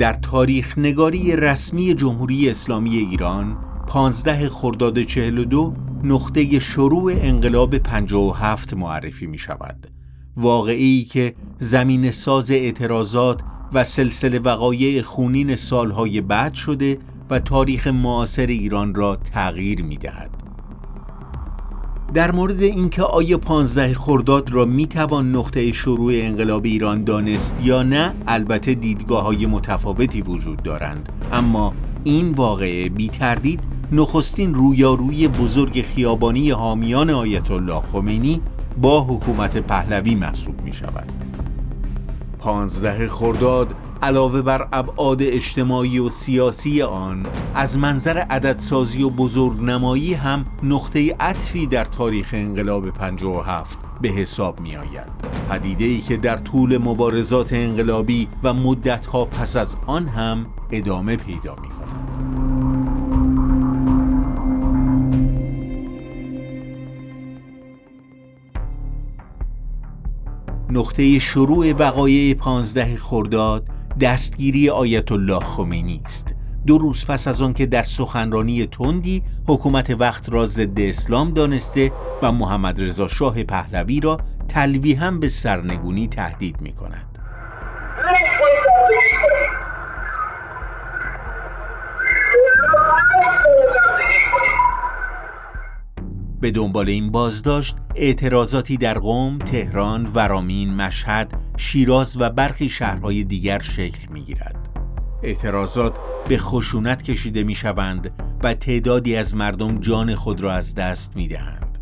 در تاریخ نگاری رسمی جمهوری اسلامی ایران 15 خرداد 42 نقطه شروع انقلاب 57 معرفی می شود. واقعی که زمین ساز اعتراضات و سلسله وقایع خونین سالهای بعد شده و تاریخ معاصر ایران را تغییر می دهد. در مورد اینکه آیا 15 خرداد را می توان نقطه شروع انقلاب ایران دانست یا نه، البته دیدگاه‌های متفاوتی وجود دارند، اما این واقعه بی تردید نخستین رویارویی بزرگ خیابانی حامیان آیت الله خمینی با حکومت پهلوی محسوب می شود. 15 خرداد علاوه بر ابعاد اجتماعی و سیاسی آن، از منظر عددسازی و بزرگنمایی هم نقطه عطفی در تاریخ انقلاب 57 به حساب می آید. پدیده‌ای که در طول مبارزات انقلابی و مدت‌ها پس از آن هم ادامه پیدا می کند. نقطه شروع وقایع 15 خرداد دستگیری آیت الله خمینی است. 2 روز پس از آن که در سخنرانی تندی حکومت وقت را ضد اسلام دانسته و محمد رضا شاه پهلوی را تلویحاً به سرنگونی تهدید می کند. به دنبال این بازداشت اعتراضاتی در قم، تهران، ورامین، مشهد، شیراز و برخی شهرهای دیگر شکل می‌گیرد. اعتراضات به خشونت کشیده می‌شوند و تعدادی از مردم جان خود را از دست می‌دهند.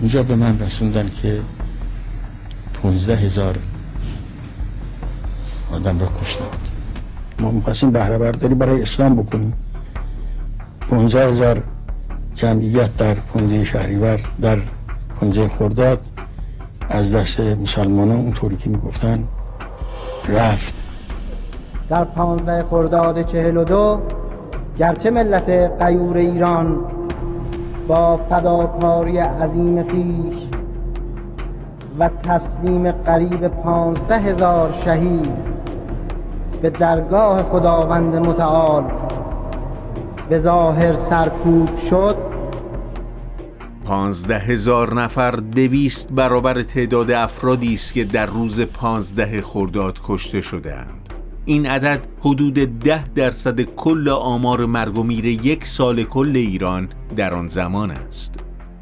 اینجا به من رسوندن که 15,000 آدم را کشتند. ما می‌خواستیم بهره برداری برای اسلام بکنیم. 15,000 جمعیت در 15 شهریور در 15 خرداد از دست مسلمانان اونطوری که میگفتن رفت. در 15 خرداد 42 گرچه ملت غیور ایران با فداکاری عظیم خویش و تسلیم قریب 15,000 شهید به درگاه خداوند متعال به ظاهر سرکوب شد، 15,000 نفر 200 برابر تعداد افرادی است که در روز 15 خرداد کشته شده‌اند. این عدد حدود 10% کل آمار مرگ و میر 1 سال کل ایران در آن زمان است.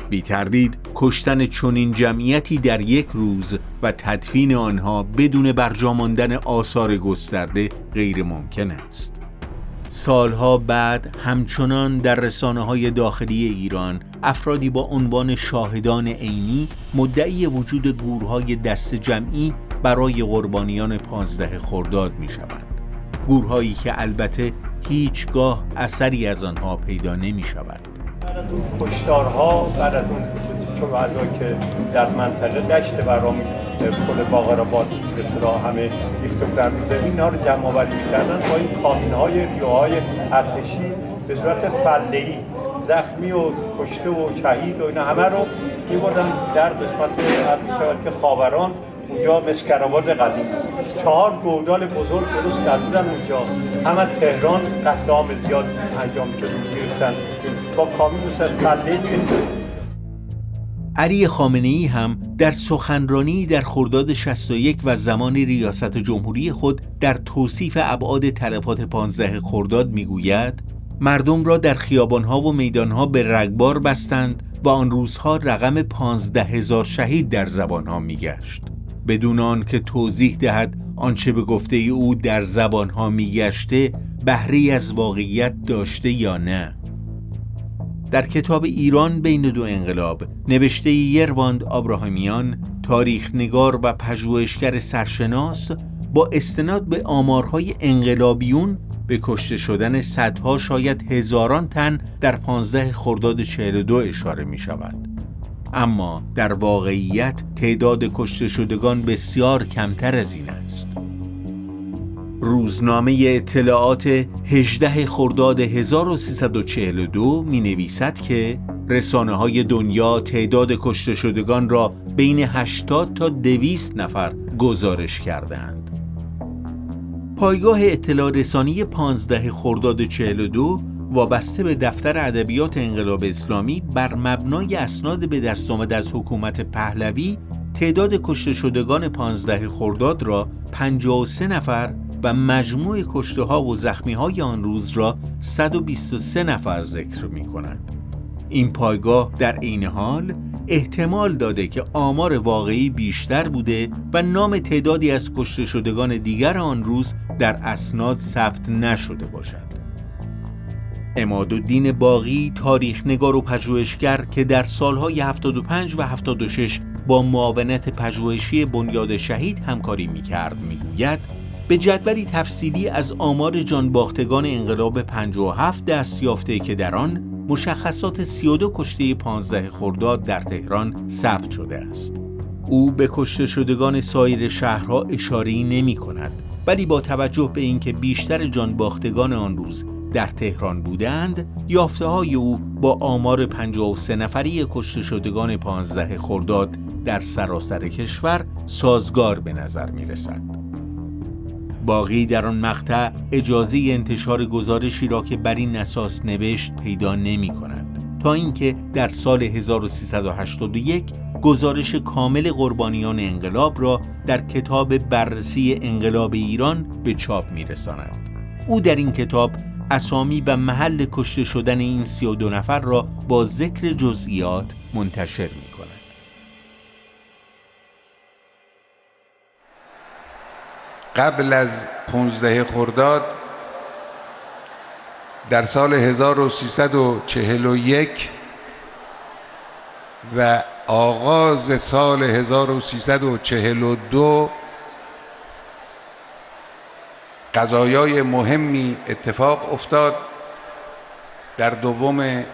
بی تردید کشتن چنین جمعیتی در 1 روز و تدفین آنها بدون برجا ماندن آثار گسترده غیر ممکن است. سالها بعد همچنان در رسانه‌های داخلی ایران افرادی با عنوان شاهدان عینی مدعی وجود گورهای دست جمعی برای قربانیان 15 خرداد می‌شوند. گورهایی که البته هیچگاه اثری از آنها پیدا نمی‌شود. بعد از اون کشتارها، بعد از اون شهدایی که در منطقه دشت برامی پل باقرآباد به اصطلاح همه ریخت و فرد بوده، اینا رو جمع آوری می‌کردن با این کامین‌های ریوهای ارتشی به صورت فله‌ای زخمی و کشته و شهید و اینا همه رو می‌بردن در قسمت که خاوران اونجا مسکرآباد قدیم 4 گودال بزرگ درست کردن اونجا. هم از تهران قتل عام زیاد انجام شده می‌گرفتن با کامین و فله‌ای. علی خامنه‌ای هم در سخنرانی در خرداد 61 و زمان ریاست جمهوری خود در توصیف ابعاد تلفات 15 خرداد میگوید: مردم را در خیابانها و میدانها به رگبار بستند و آن روزها رقم 15,000 شهید در زبانها میگشت، بدون آن که توضیح دهد آنچه به گفته او در زبانها میگشته بهره‌ای از واقعیت داشته یا نه. در کتاب ایران بین 2 انقلاب نوشته یرواند آبراهامیان، تاریخ نگار و پژوهشگر سرشناس، با استناد به آمارهای انقلابیون به کشته شدن صدها شاید هزاران تن در 15 خرداد 42 اشاره می شود. اما در واقعیت تعداد کشته شدگان بسیار کمتر از این است. روزنامه اطلاعات 18 خرداد 1342 می نویسد که رسانه‌های دنیا تعداد کشته شدگان را بین 80 تا 200 نفر گزارش کردند. پایگاه اطلاع رسانی 15 خرداد 42 وابسته به دفتر ادبیات انقلاب اسلامی بر مبنای اسناد به دست آمده از حکومت پهلوی تعداد کشته شدگان 15 خرداد را 53 نفر و مجموع کشته ها و زخمی های آن روز را 123 نفر ذکر می کند. این پایگاه در عین حال احتمال داده که آمار واقعی بیشتر بوده و نام تعدادی از کشته شدگان دیگر آن روز در اسناد ثبت نشده باشد. عمادالدین باقی، تاریخ‌نگار و پژوهشگر که در سالهای 75 و 76 با معاونت پژوهشی بنیاد شهید همکاری می‌کرد، می‌گوید به جدولی تفصیلی از آمار جانباختگان انقلاب 57 دست یافته که در آن مشخصات 32 کشته 15 خرداد در تهران ثبت شده است. او به کشته شدگان سایر شهرها اشاره‌ای نمی‌کند، ولی با توجه به اینکه بیشتر جانباختگان آن روز در تهران بودند، یافته‌های او با آمار 53 نفری کشته شدگان 15 خرداد در سراسر کشور سازگار به نظر می‌رسد. باقی در آن مقطع اجازه انتشار گزارشی را که بر این اساس نوشت پیدا نمی‌کند، تا اینکه در سال 1381 گزارش کامل قربانیان انقلاب را در کتاب بررسی انقلاب ایران به چاپ می‌رساند. او در این کتاب اسامی و محل کشته شدن این 32 نفر را با ذکر جزئیات منتشر می‌کند. قبل از 15 خرداد در سال 1341 و آغاز سال 1342 قضایای مهمی اتفاق افتاد. در 2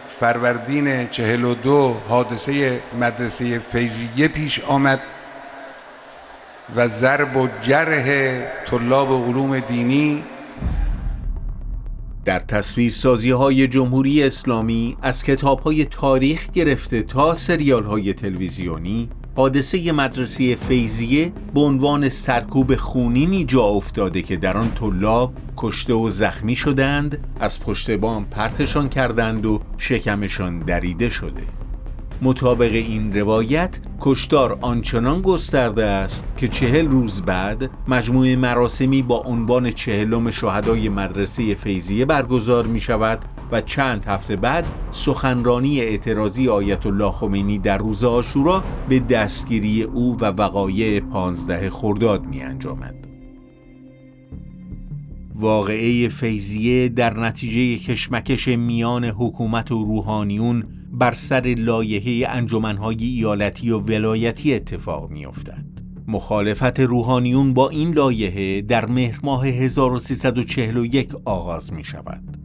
فروردین 42 حادثه مدرسه فیضیه پیش آمد و ضرب و جرح طلاب علوم دینی. در تصویرسازی‌های جمهوری اسلامی از کتاب‌های تاریخ گرفته تا سریال‌های تلویزیونی، حادثه مدرسه فیضیه به عنوان سرکوب خونینی جا افتاده که در آن طلاب کشته و زخمی شدند، از پشت بام پرتشان کردند و شکمشان دریده شده. مطابق این روایت کشتار آنچنان گسترده است که 40 روز بعد مجموعه مراسمی با عنوان 40م شهدای مدرسه فیضیه برگزار می شود و چند هفته بعد سخنرانی اعتراضی آیت الله خمینی در روز عاشورا به دستگیری او و وقایع 15 خرداد می انجامد. واقعه فیضیه در نتیجه کشمکش میان حکومت و روحانیون بر سر لایحه انجمن‌های ایالتی و ولایتی اتفاق می‌افتد. مخالفت روحانیون با این لایحه در مهر ماه 1341 آغاز می‌شود.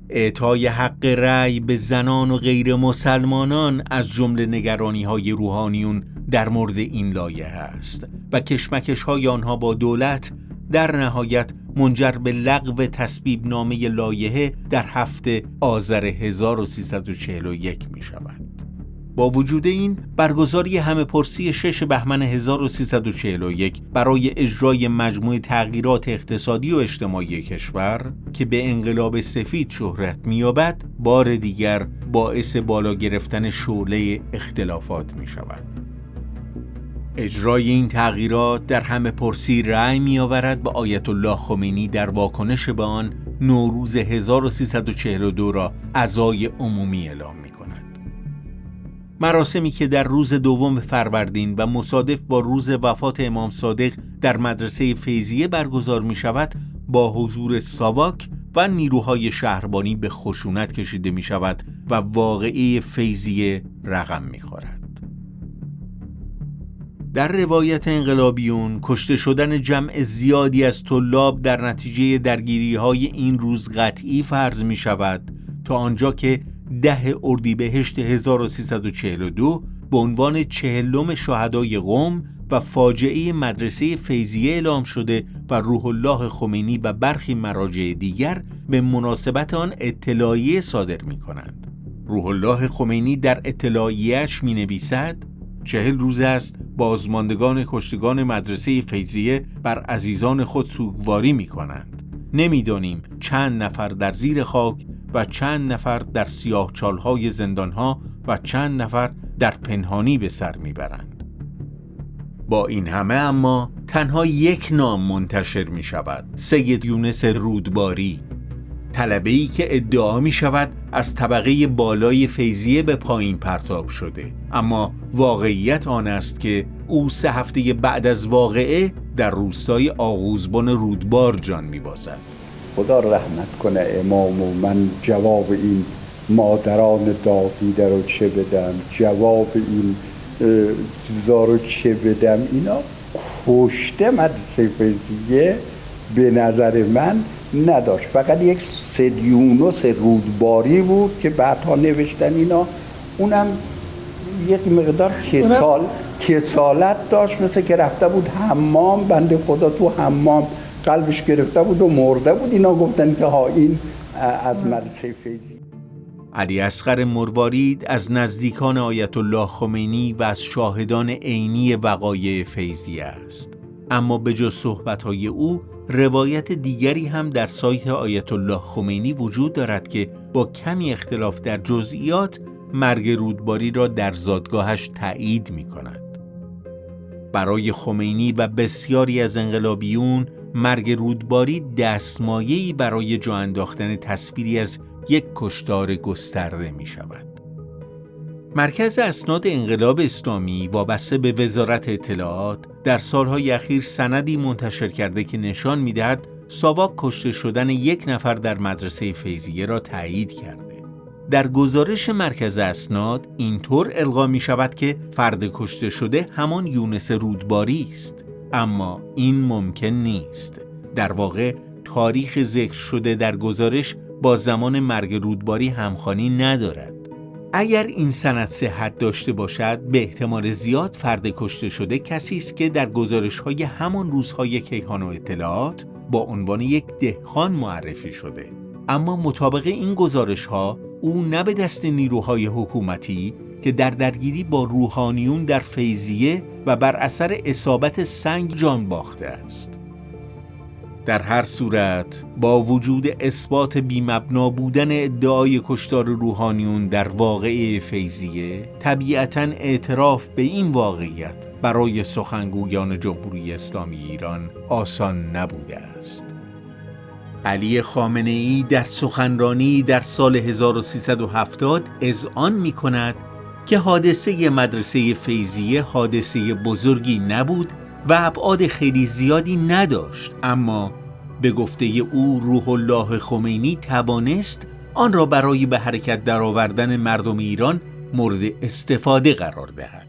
اعطای حق رأی به زنان و غیر مسلمانان از جمله نگرانی‌های روحانیون در مورد این لایحه است و کشمکش‌های آنها با دولت در نهایت منجر به لغو تصویب نامه لایحه در 7 آذر 1341 می شود. با وجود این، برگزاری همه‌پرسی 6 بهمن 1341 برای اجرای مجموعه تغییرات اقتصادی و اجتماعی کشور که به انقلاب سفید شهرت می‌یابد، بار دیگر باعث بالا گرفتن شعله اختلافات می شود. اجرای این تغییرات در همه‌پرسی رأی می‌آورد و آیت الله خمینی در واکنش به آن نوروز 1342 را عزای عمومی اعلام می‌کند. مراسمی که در روز 2 فروردین و مصادف با روز وفات امام صادق در مدرسه فیضیه برگزار می‌شود، با حضور ساواک و نیروهای شهربانی به خشونت کشیده می‌شود و واقعه فیضیه رقم می‌خورد. در روایت انقلابیون، کشته شدن جمع زیادی از طلاب در نتیجه درگیری‌های این روز قطعی فرض می شود تا آنجا که 10 اردیبهشت 1342 به عنوان 40م شهدای قم و فاجعه مدرسه فیضیه اعلام شده و روح الله خمینی و برخی مراجع دیگر به مناسبت آن اطلاعیه صادر می کنند. روح الله خمینی در اطلاعیه‌اش می نویسد: 40 روز است بازماندگان کشتگان مدرسه فیضیه بر عزیزان خود سوگواری می کنند. نمیدانیم چند نفر در زیر خاک و چند نفر در سیاهچالهای زندانها و چند نفر در پنهانی به سر میبرند. با این همه اما تنها یک نام منتشر می شود: سید یونس رودباری، طلبه‌ای که ادعا می شود از طبقه بالای فیضیه به پایین پرتاب شده، اما واقعیت آن است که او 3 هفته بعد از واقعه در روستای آغوزبان رودبار جان می بازد. خدا رحمت کنه امام و من جواب این مادران داغیده رو چه بدم، جواب این چیزا رو چه بدم. اینا کشته مدرسه فیضیه به نظر من نداشت، فقط یک سید یونس رودباری بود که بعدها نوشتن اینا، اونم یک مقدار کسالت داشت، مثل که رفته بود حمام، بنده خدا تو حمام قلبش گرفته بود و مرده بود. اینا گفتن که ها این از مدرسه فیضیه. علی اصغر مروارید از نزدیکان آیت الله خمینی و از شاهدان عینی وقایع فیضیه است. اما به جز صحبت‌های او، روایت دیگری هم در سایت آیت الله خمینی وجود دارد که با کمی اختلاف در جزئیات مرگ رودباری را در زادگاهش تایید می‌کند. برای خمینی و بسیاری از انقلابیون مرگ رودباری دستمایه‌ای برای جا انداختن تصویری از یک کشتار گسترده می شود. مرکز اسناد انقلاب اسلامی وابسته به وزارت اطلاعات در سالهای اخیر سندی منتشر کرده که نشان می دهد ساواک کشته شدن 1 نفر در مدرسه فیضیه را تایید کرده. در گزارش مرکز اسناد اینطور القا می شود که فرد کشته شده همان یونس رودباری است، اما این ممکن نیست. در واقع تاریخ ذکر شده در گزارش با زمان مرگ رودباری همخوانی ندارد. اگر این سند صحت داشته باشد، به احتمال زیاد فرد کشته شده کسی است که در گزارش‌های همان روزهای کیهان و اطلاعات با عنوان یک دهقان معرفی شده. اما مطابق این گزارش‌ها او نه به دست نیروهای حکومتی که در درگیری با روحانیون در فیضیه و بر اثر اصابت سنگ جان باخته است. در هر صورت با وجود اثبات بی‌مبنا بودن ادعای کشتار روحانیون در واقعه فیضیه، طبیعتاً اعتراف به این واقعیت برای سخنگویان جمهوری اسلامی ایران آسان نبوده است. علی خامنه‌ای در سخنرانی در سال 1370 اذعان می‌کند که حادثه مدرسه فیضیه حادثه بزرگی نبود و ابعاد خیلی زیادی نداشت، اما به گفته او روح الله خمینی توانست آن را برای به حرکت درآوردن مردم ایران مورد استفاده قرار دهد.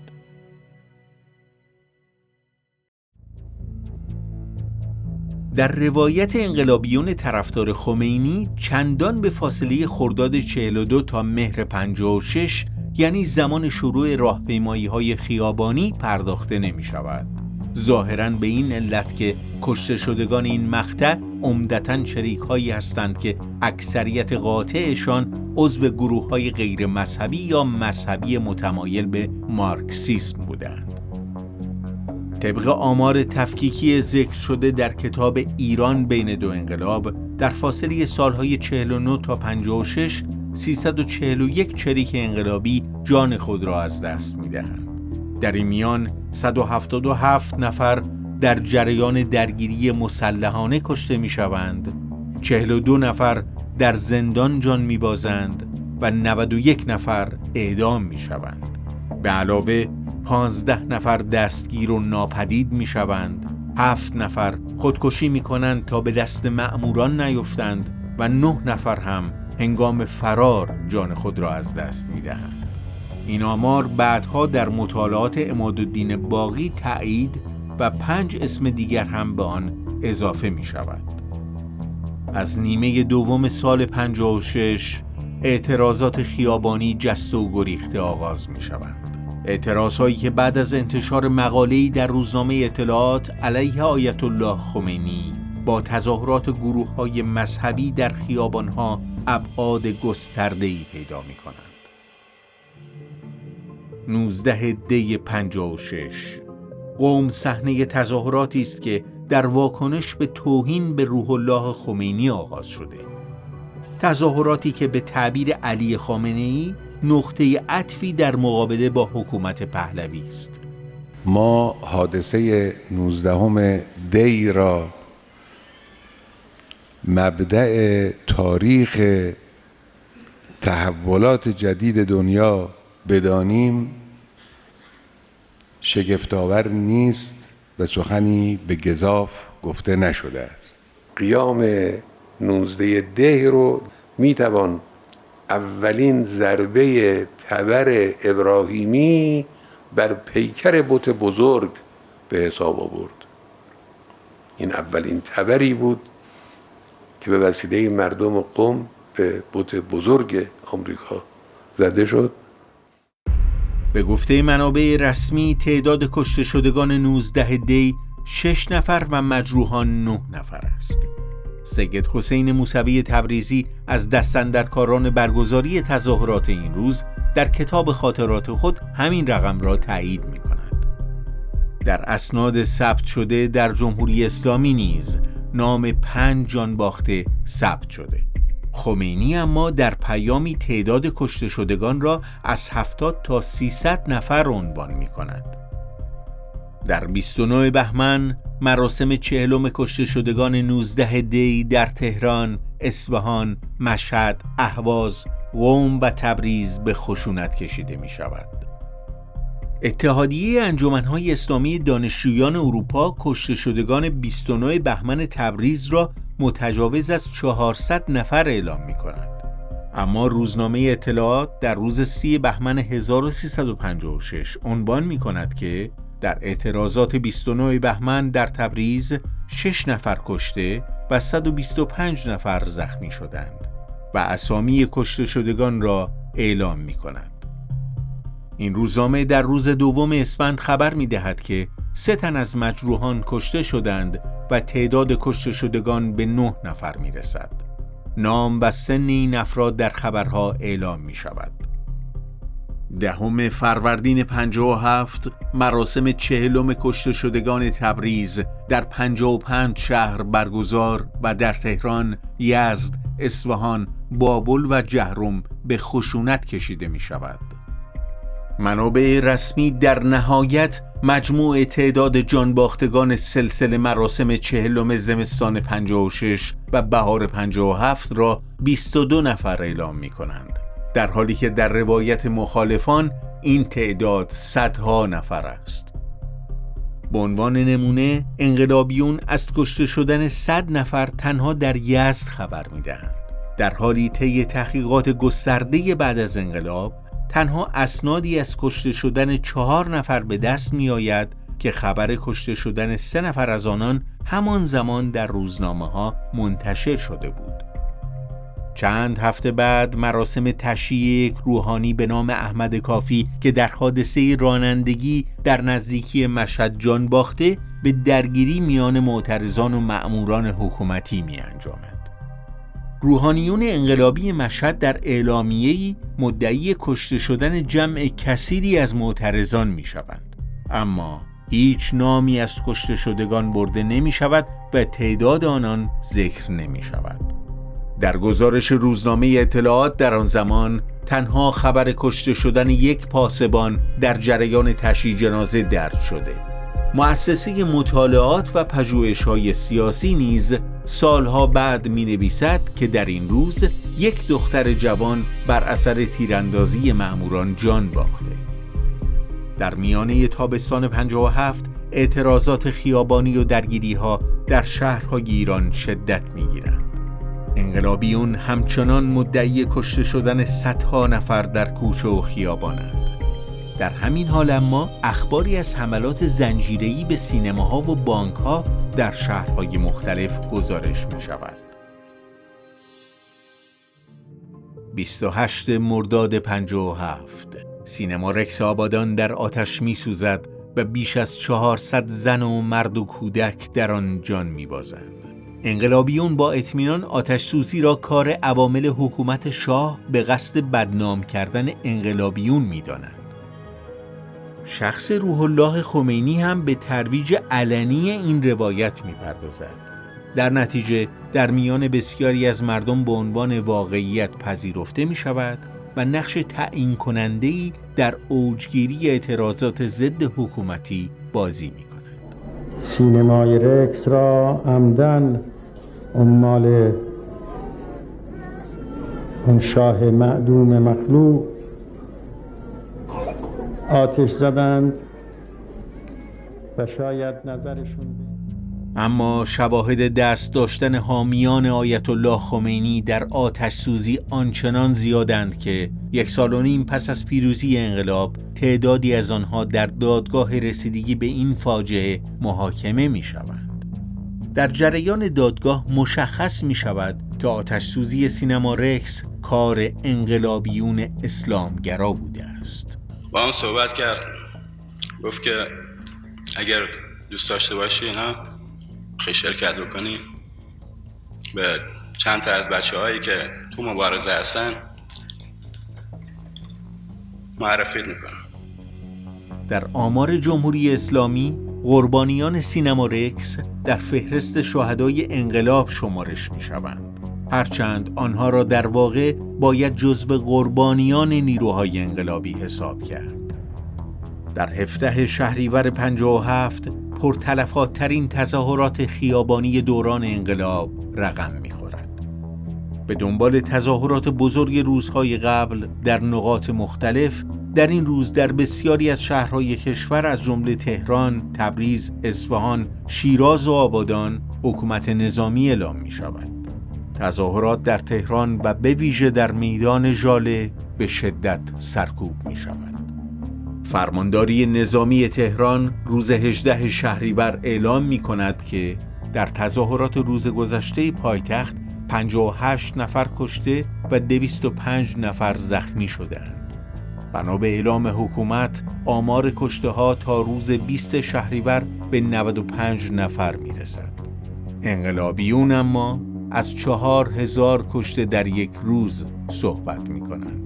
در روایت انقلابیون طرفدار خمینی چندان به فاصله خرداد 42 تا مهر 56 یعنی زمان شروع راهپیمایی‌های خیابانی پرداخته نمی‌شود. ظاهراً به این علت که کشته شدگان این مقطع عمدتاً شریک‌هایی هستند که اکثریت قاطعشان عضو گروه‌های غیر مذهبی یا مذهبی متمایل به مارکسیسم بودند. طبق آمار تفکیکی ذکر شده در کتاب ایران بین دو انقلاب، در فاصله سالهای 49 تا 56 341 چریک انقلابی جان خود را از دست می‌دهند. در این میان 177 نفر در جریان درگیری مسلحانه کشته می‌شوند، 42 نفر در زندان جان می‌بازند و 91 نفر اعدام می‌شوند. به علاوه 15 نفر دستگیر و ناپدید می‌شوند، 7 نفر خودکشی می‌کنند تا به دست مأموران نیفتند و 9 نفر هم هنگام فرار جان خود را از دست می‌دهند. این آمار بعدها در مطالعات عمادالدین باقی تایید و 5 اسم دیگر هم به آن اضافه می‌شود. از نیمه دوم سال 56 اعتراضات خیابانی جسته و گریخته آغاز می‌شوند. اعتراضهایی که بعد از انتشار مقاله‌ای در روزنامه اطلاعات علیه آیت الله خمینی با تظاهرات گروه‌های مذهبی در خیابان‌ها ابعاد گسترده‌ای پیدا می‌کنند. 19 دی 56 قم صحنه تظاهراتی است که در واکنش به توهین به روح الله خمینی آغاز شده. تظاهراتی که به تعبیر علی خامنه‌ای نقطه عطفی در مقابله با حکومت پهلوی است. ما حادثه 19 دی را مبدأ تاریخ تحولات جدید دنیا بدانیم شگفت‌آور نیست و سخنی به گزاف گفته نشده است. قیام 19 دی رو میتوان اولین ضربه تبر ابراهیمی بر پیکر بت بزرگ به حساب آورد. این اولین تبری بود که به وسیله مردم قم به بت بزرگ آمریکا زده شد. به گفته منابع رسمی تعداد کشته شدگان 19 دی 6 نفر و مجروحان 9 نفر است. سید حسین موسوی تبریزی از دستاندرکاران برگزاری تظاهرات این روز در کتاب خاطرات خود همین رقم را تایید می کند. در اسناد ثبت شده در جمهوری اسلامی نیز نام 5 جانباخته ثبت شده. خمینی اما در پیامی تعداد کشته شدگان را از 70 تا 300 نفر عنوان می کند. در 29 بهمن مراسم 40 کشته شدگان 19 دی در تهران، اصفهان، مشهد، اهواز، قم و تبریز به خشونت کشیده می شود. اتحادیه انجمن‌های اسلامی دانشجویان اروپا کشته شدگان 29 بهمن تبریز را متجاوز از 400 نفر اعلام می کند. اما روزنامه اطلاعات در روز 30 بهمن 1356 عنوان می کند که در اعتراضات 29 بهمن در تبریز 6 نفر کشته و 125 نفر زخمی شدند و اسامی کشته شدگان را اعلام می کند. این روزنامه در روز 2 اسفند خبر می دهد که 3 تن از مجروحان کشته شدند و تعداد کشته شدگان به 9 نفر می رسد. نام و سن این افراد در خبرها اعلام می شود. 10 فروردین 57 مراسم 40 کشته شدگان تبریز در 55 شهر برگزار و در تهران، یزد، اصفهان، بابل و جهرم به خشونت کشیده می شود. منابع رسمی در نهایت مجموع تعداد جانباختگان سلسله مراسم 40 زمستان 56 و بهار 57 را 22 نفر اعلام می کنند، در حالی که در روایت مخالفان این تعداد صدها نفر است. به عنوان نمونه انقلابیون از کشته شدن 100 نفر تنها در یزد خبر می دهند، در حالی طی تحقیقات گسترده بعد از انقلاب تنها اسنادی از کشته شدن 4 نفر به دست می آید که خبر کشته شدن 3 نفر از آنان همان زمان در روزنامه ها منتشر شده بود. چند هفته بعد مراسم تشییع یک روحانی به نام احمد کافی که در حادثه رانندگی در نزدیکی مشهد جان باخته به درگیری میان معترضان و مأموران حکومتی می انجامد. روحانیون انقلابی مشهد در اعلامیه‌ای مدعی کشته شدن جمع کثیری از معترضان می شوند، اما هیچ نامی از کشته شدگان برده نمی شود و تعداد آنان ذکر نمی شود. در گزارش روزنامه اطلاعات در آن زمان تنها خبر کشته شدن یک پاسبان در جریان تشییع جنازه درج شده. مؤسسه مطالعات و پژوهش‌های سیاسی نیز سالها بعد می‌نویسد که در این روز یک دختر جوان بر اثر تیراندازی مأموران جان باخته. در میانه تابستان 57 اعتراضات خیابانی و درگیری‌ها در شهرهای ایران شدت می‌گیرند. انقلابیون همچنان مدعی کشته شدن صدها نفر در کوچه و خیابانند. در همین حال اما اخباری از حملات زنجیره‌ای به سینماها و بانک‌ها در شهرهای مختلف گزارش می‌شود. 28 مرداد 57 سینما رکس آبادان در آتش می‌سوزد و بیش از 400 زن و مرد و کودک در آن جان می‌بازند. انقلابیون با اطمینان آتش سوزی را کار عوامل حکومت شاه به قصد بدنام کردن انقلابیون می‌دانند. شخص روح الله خمینی هم به ترویج علنی این روایت می‌پردازد. در نتیجه در میان بسیاری از مردم به عنوان واقعیت پذیرفته می‌شود و نقش تعیین کننده‌ای در اوجگیری اعتراضات ضد حکومتی بازی می‌کند. سینمای رکس را عمدن عمال اون شاه معدوم مخلوق آتش زدند و شاید نظرشون اما شواهد دست داشتن حامیان آیت الله خمینی در آتش سوزی آنچنان زیادند که 1.5 سال پس از پیروزی انقلاب تعدادی از آنها در دادگاه رسیدگی به این فاجعه محاکمه می شوند. در جریان دادگاه مشخص می شود که آتش سوزی سینما رکس کار انقلابیون اسلامگرا بوده است. با هم صحبت کرد، گفت که اگر دوست داشته باشی نه خیلی شرکت بکنی به چند تا از بچه هایی که تو مبارزه هستن معرفی میکنم. در آمار جمهوری اسلامی قربانیان سینما رکس در فهرست شهدای انقلاب شمارش می شوند، هرچند آنها را در واقع باید جزو قربانیان نیروهای انقلابی حساب کرد. در 17 شهریور 57 پرتلفات‌ترین تظاهرات خیابانی دوران انقلاب رقم می‌خورد. به دنبال تظاهرات بزرگ روزهای قبل در نقاط مختلف، در این روز در بسیاری از شهرهای کشور از جمله تهران، تبریز، اصفهان، شیراز و آبادان حکومت نظامی اعلام می‌شود. تظاهرات در تهران و به ویژه در میدان ژاله به شدت سرکوب می‌شود. فرمانداری نظامی تهران روز 18 شهریور اعلام می‌کند که در تظاهرات روز گذشته پایتخت 58 نفر کشته و 205 نفر زخمی شدند. بنا به اعلام حکومت آمار کشته‌ها تا روز 20 شهریور به 95 نفر می‌رسد. انقلابیون اما از 4000 کشته در یک روز صحبت می‌کنند.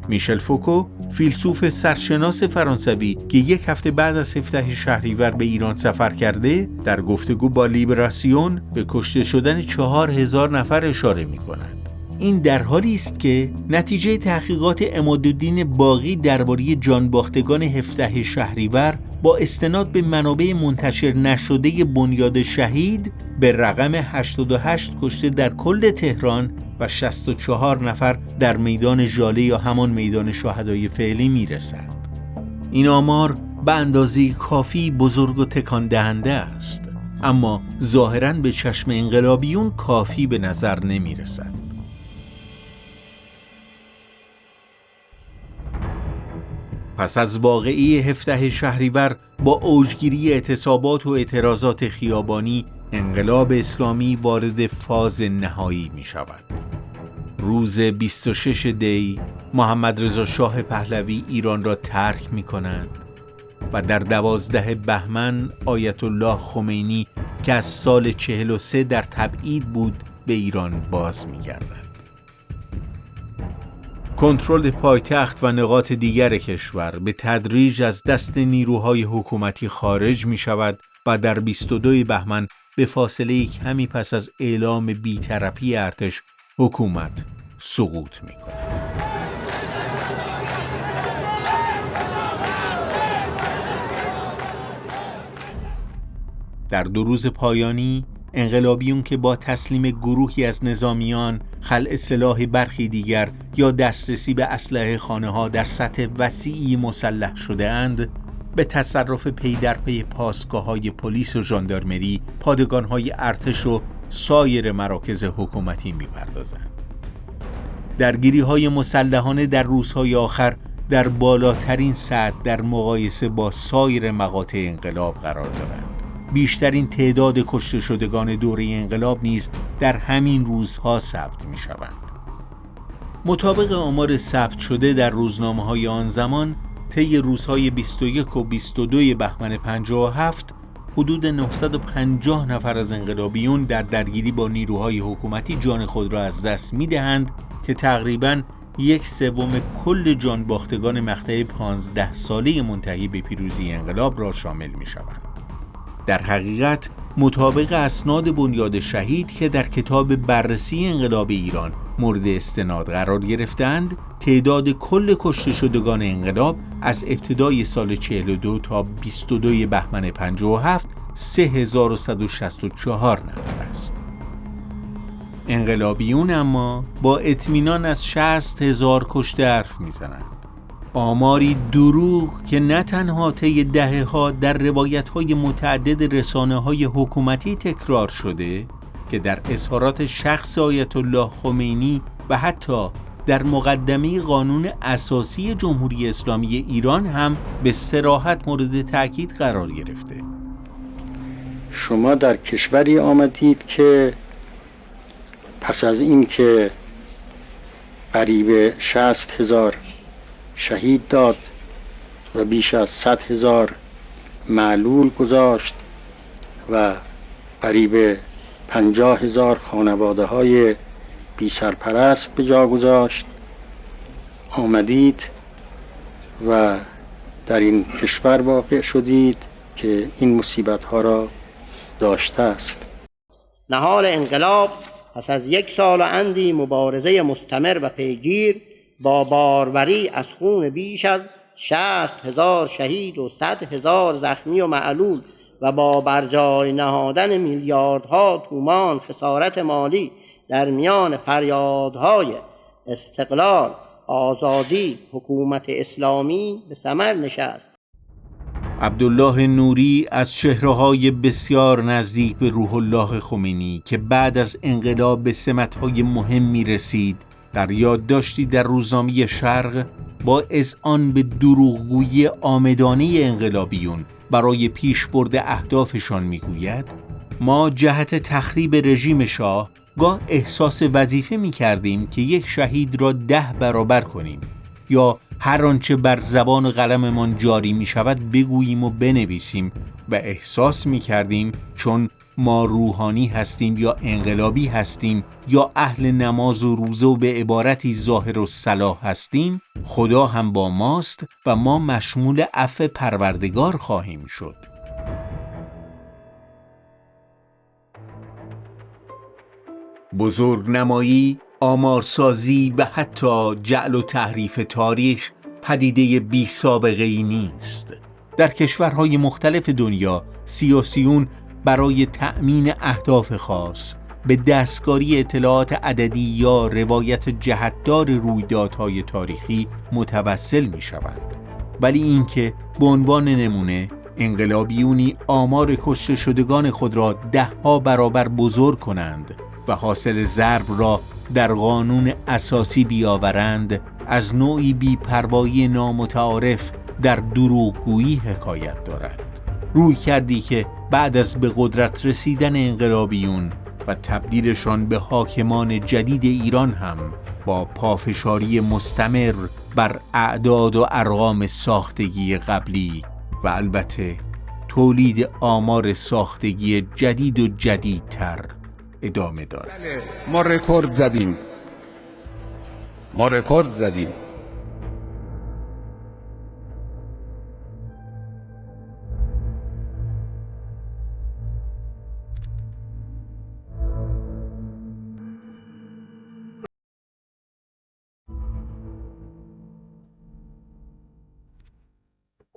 میشل فوکو، فیلسوف سرشناس فرانسوی که 1 هفته بعد از 17 شهریور به ایران سفر کرده، در گفتگو با لیبراسیون به کشته شدن 4000 نفر اشاره می‌کند. این در حالی است که نتیجه تحقیقات عمادالدین باقی درباره جانباختگان 17 شهریور با استناد به منابع منتشر نشده بنیاد شهید به رقم 88 کشته در کل تهران و 64 نفر در میدان ژاله یا همان میدان شهدای فعلی میرسد. این آمار به اندازه کافی بزرگ و تکان دهنده است، اما ظاهراً به چشم انقلابیون کافی به نظر نمیرسد. پس از واقعه 17 شهریور با اوجگیری اعتصابات و اعتراضات خیابانی، انقلاب اسلامی وارد فاز نهایی می شود. روز 26 دی محمد رضا شاه پهلوی ایران را ترک می کند و در 12 بهمن آیت الله خمینی که از سال 43 در تبعید بود به ایران باز می گردد. کنترل پایتخت و نقاط دیگر کشور به تدریج از دست نیروهای حکومتی خارج می شود و در 22 بهمن به فاصله کمی پس از اعلام بی‌طرفی ارتش حکومت سقوط می کند. در 2 روز پایانی انقلابیون که با تسلیم گروهی از نظامیان، خلع سلاح برخی دیگر یا دسترسی به اسلحه خانه‌ها در سطح وسیعی مسلح شده اند، به تصرف پی در پی پاسگاه‌های پلیس و ژاندارمری، پادگان‌های ارتش و سایر مراکز حکومتی می‌پردازند. درگیری‌های مسلحانه در روزهای آخر در بالاترین سطح در مقایسه با سایر مقاطع انقلاب قرار دارند. بیشترین تعداد کشته شدگان دوره انقلاب نیز در همین روزها ثبت می شوند. مطابق آمار ثبت شده در روزنامه‌های آن زمان، طی روزهای 21 و 22 بهمن 57 حدود 950 نفر از انقلابیون در درگیری با نیروهای حکومتی جان خود را از دست می دهند که تقریباً 1/3 کل جانباختگان مقطع 15 ساله منتهی به پیروزی انقلاب را شامل می شوند. در حقیقت مطابق اسناد بنیاد شهید که در کتاب بررسی انقلاب ایران مورد استناد قرار گرفتند، تعداد کل کشته شدگان انقلاب از ابتدای سال 42 تا 22 بهمن 57 3164 نفر است. انقلابیون اما با اطمینان از 60,000 کشته حرف میزنند. آماری دروغ که نه تنها طی دهه‌ها در روایت‌های متعدد رسانه‌های حکومتی تکرار شده که در اظهارات شخص آیت الله خمینی و حتی در مقدمه قانون اساسی جمهوری اسلامی ایران هم به صراحت مورد تأکید قرار گرفته. شما در کشوری آمدید که پس از این که قریب 60,000 شهید داد و بیش از 100,000 معلول گذاشت و قریب 50,000 خانواده های بی سرپرست به جا گذاشت، آمدید و در این کشور واقع شدید که این مصیبت ها را داشته است. نهال انقلاب پس از 1 سال و اندی مبارزه مستمر و پیگیر با باروری از خون بیش از 60,000 شهید و 100,000 زخمی و معلول و با برجای نهادن میلیاردها تومان خسارت مالی در میان فریادهای استقلال، آزادی، حکومت اسلامی به ثمر نشست. عبدالله نوری از چهره‌های بسیار نزدیک به روح الله خمینی که بعد از انقلاب به سمت‌های مهمی رسید، در یادداشتی در روزنامه شرق با اذعان به دروغگویی عامدانه انقلابیون برای پیشبرد اهدافشان میگوید: ما جهت تخریب رژیم شاه گاه احساس وظیفه می‌کردیم که یک شهید را 10 برابر کنیم یا هر آنچه بر زبان و قلممان جاری می شود بگوییم و بنویسیم و احساس می کردیم چون ما روحانی هستیم یا انقلابی هستیم یا اهل نماز و روزه و به عبارتی ظاهر و صلاح هستیم، خدا هم با ماست و ما مشمول عفو پروردگار خواهیم شد. بزرگنمایی، آمارسازی و حتی جعل و تحریف تاریخ پدیده بی سابقه ای نیست. در کشورهای مختلف دنیا سیاسیون برای تأمین اهداف خاص به دستکاری اطلاعات عددی یا روایت جهتدار رویدادهای تاریخی متوسل می شوند. ولی اینکه به عنوان نمونه انقلابیونی آمار کشته شدگان خود را 10 برابر بزرگ کنند و حاصل ضرب را در قانون اساسی بیاورند، از نوعی بی‌پروایی نامتعارف در دروغگویی حکایت دارد. روی کردی که بعد از به قدرت رسیدن انقلابیون و تبدیلشان به حاکمان جدید ایران هم با پافشاری مستمر بر اعداد و ارقام ساختگی قبلی و البته تولید آمار ساختگی جدید و جدیدتر ادامه دارد. ما رکورد زدیم